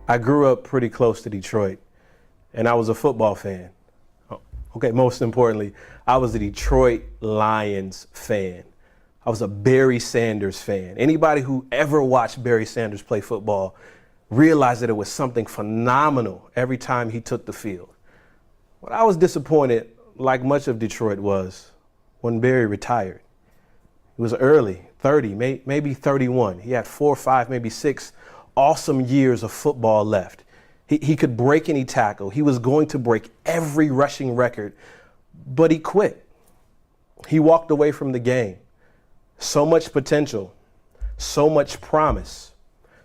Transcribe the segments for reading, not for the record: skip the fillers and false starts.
I grew up pretty close to Detroit, and I was a football fan. Okay, most importantly, I was a Detroit Lions fan. I was a Barry Sanders fan. Anybody who ever watched Barry Sanders play football realized that it was something phenomenal every time he took the field. But I was disappointed, like much of Detroit was, when Barry retired. It was early, 30, maybe 31. He had 4, 5, maybe 6 awesome years of football left. He could break any tackle. He was going to break every rushing record, but he quit. He walked away from the game. So much potential, so much promise,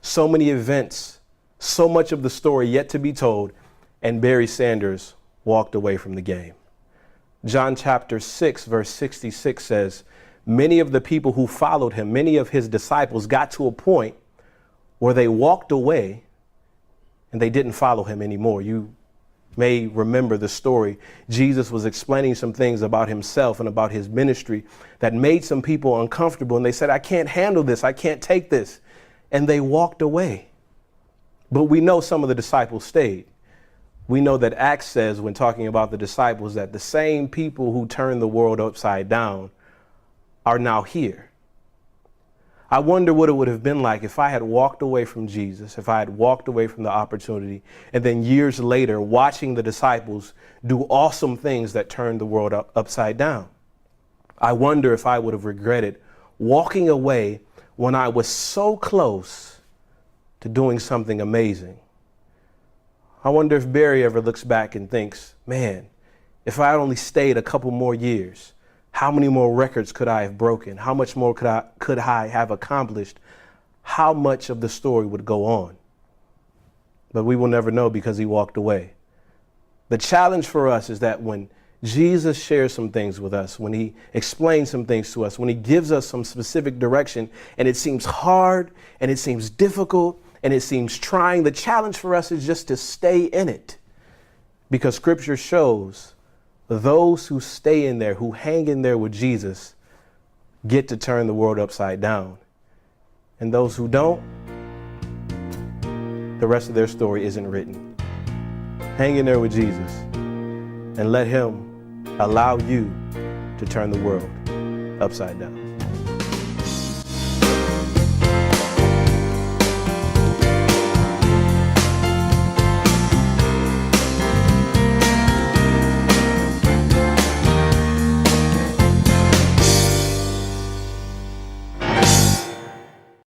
so many events, so much of the story yet to be told, and Barry Sanders walked away from the game. John chapter 6, verse 66 says, many of the people who followed him, many of his disciples got to a point where they walked away and they didn't follow him anymore. You may remember the story. Jesus was explaining some things about himself and about his ministry that made some people uncomfortable. And they said, I can't handle this. I can't take this. And they walked away. But we know some of the disciples stayed. We know that Acts says, when talking about the disciples, that the same people who turned the world upside down are now here. I wonder what it would have been like if I had walked away from Jesus, if I had walked away from the opportunity, and then years later watching the disciples do awesome things that turned the world upside down. I wonder if I would have regretted walking away when I was so close to doing something amazing. I wonder if Barry ever looks back and thinks, man, if I had only stayed a couple more years, how many more records could I have broken? How much more could I have accomplished? How much of the story would go on? But we will never know because he walked away. The challenge for us is that when Jesus shares some things with us, when he explains some things to us, when he gives us some specific direction, and it seems hard and it seems difficult and it seems trying, the challenge for us is just to stay in it. Because scripture shows those who stay in there, who hang in there with Jesus, get to turn the world upside down. And those who don't, the rest of their story isn't written. Hang in there with Jesus and let him allow you to turn the world upside down.